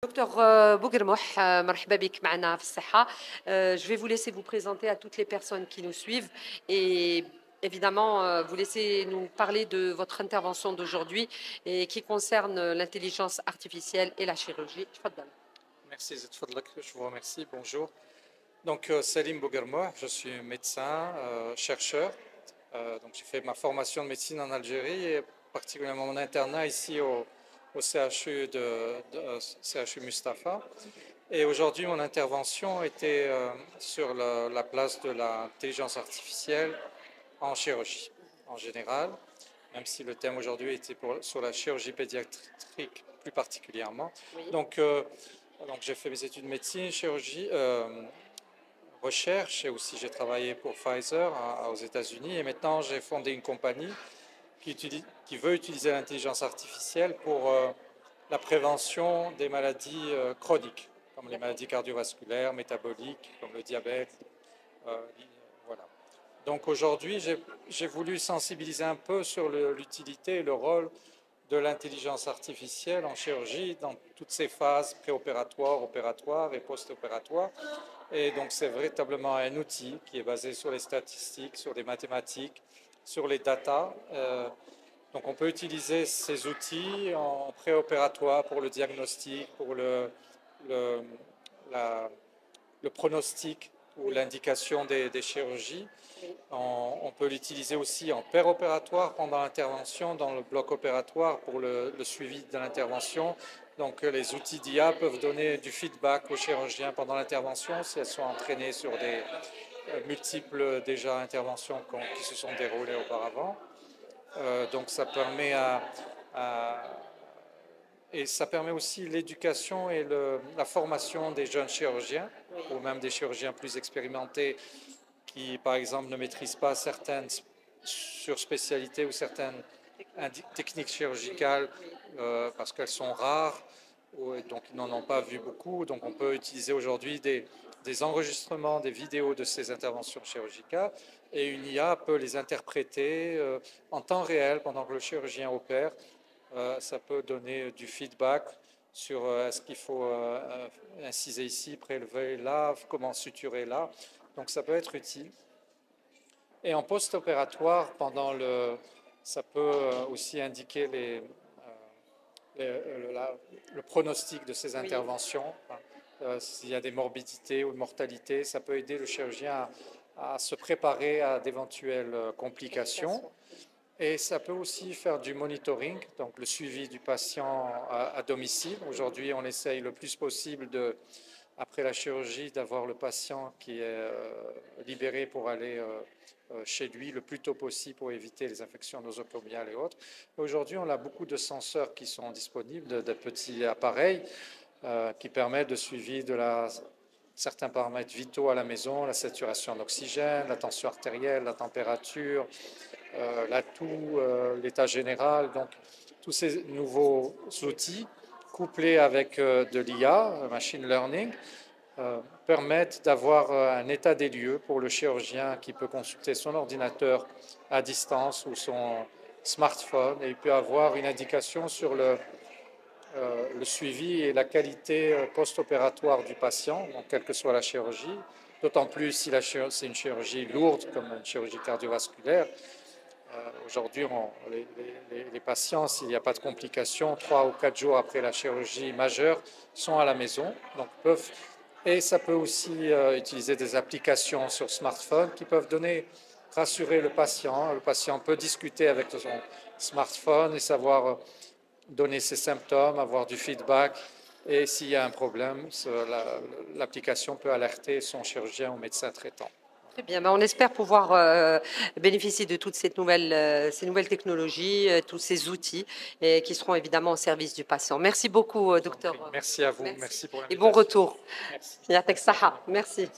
Docteur Bouguermouh, مرحبا بك معنا في الصحة. Je vais vous laisser vous présenter à toutes les personnes qui nous suivent et évidemment vous laisser nous parler de votre intervention d'aujourd'hui et qui concerne l'intelligence artificielle et la chirurgie. تفضل. Merci, je vous remercie. Bonjour. Donc, Salim Bouguermouh, je suis médecin, chercheur. Donc, j'ai fait ma formation de médecine en Algérie et particulièrement mon internat ici au CHU CHU Mustapha. Et aujourd'hui, mon intervention était sur la place de l'intelligence artificielle en chirurgie en général, même si le thème aujourd'hui était sur la chirurgie pédiatrique plus particulièrement. Oui. Donc j'ai fait mes études de médecine, chirurgie, recherche, et aussi j'ai travaillé pour Pfizer aux États-Unis, et maintenant j'ai fondé une compagnie qui veut utiliser l'intelligence artificielle pour la prévention des maladies chroniques, comme les maladies cardiovasculaires, métaboliques, comme le diabète. Voilà. Donc aujourd'hui, j'ai voulu sensibiliser un peu sur l'utilité et le rôle de l'intelligence artificielle en chirurgie dans toutes ses phases préopératoires, opératoires et post-opératoires. Et donc c'est véritablement un outil qui est basé sur les statistiques, sur les mathématiques, sur les datas. Donc on peut utiliser ces outils en préopératoire pour le diagnostic, pour le pronostic ou l'indication des chirurgies. On peut l'utiliser aussi en péropératoire pendant l'intervention, dans le bloc opératoire pour le suivi de l'intervention. Donc les outils d'IA peuvent donner du feedback aux chirurgiens pendant l'intervention si elles sont entraînées sur des multiples déjà interventions qui se sont déroulées auparavant. Donc ça permet et ça permet aussi l'éducation et la formation des jeunes chirurgiens, ou même des chirurgiens plus expérimentés qui, par exemple, ne maîtrisent pas certaines surspécialités ou certaines techniques chirurgicales parce qu'elles sont rares, donc ils n'en ont pas vu beaucoup. Donc on peut utiliser aujourd'hui des enregistrements, des vidéos de ces interventions chirurgicales, et une IA peut les interpréter en temps réel pendant que le chirurgien opère. Ça peut donner du feedback sur est-ce qu'il faut inciser ici, prélever là, comment suturer là. Donc ça peut être utile. Et en post-opératoire, ça peut aussi indiquer le pronostic de ces interventions. S'il y a des morbidités ou de mortalité, ça peut aider le chirurgien à se préparer à d'éventuelles complications. Et ça peut aussi faire du monitoring, donc le suivi du patient à domicile. Aujourd'hui, on essaye le plus possible après la chirurgie, d'avoir le patient qui est libéré pour aller chez lui le plus tôt possible pour éviter les infections nosocomiales et autres. Aujourd'hui, on a beaucoup de senseurs qui sont disponibles, de petits appareils qui permettent de suivi de certains paramètres vitaux à la maison, la saturation d'oxygène, la tension artérielle, la température, la toux, l'état général. Donc, tous ces nouveaux outils couplés avec de l'IA, machine learning, permettent d'avoir un état des lieux pour le chirurgien qui peut consulter son ordinateur à distance ou son smartphone, et il peut avoir une indication sur le suivi et la qualité post-opératoire du patient, donc quelle que soit la chirurgie, d'autant plus si c'est une chirurgie lourde comme une chirurgie cardiovasculaire. Aujourd'hui, les patients, s'il n'y a pas de complications, 3 ou 4 jours après la chirurgie majeure, sont à la maison. Donc et ça peut aussi utiliser des applications sur smartphone qui peuvent rassurer le patient. Le patient peut discuter avec son smartphone et savoir donner ses symptômes, avoir du feedback. Et s'il y a un problème, l'application peut alerter son chirurgien ou médecin traitant. Très bien, on espère pouvoir bénéficier de toutes ces nouvelles technologies, tous ces outils qui seront évidemment au service du patient. Merci beaucoup, docteur. Merci à vous, merci pour l'invitation. Et bon retour. Merci. Merci.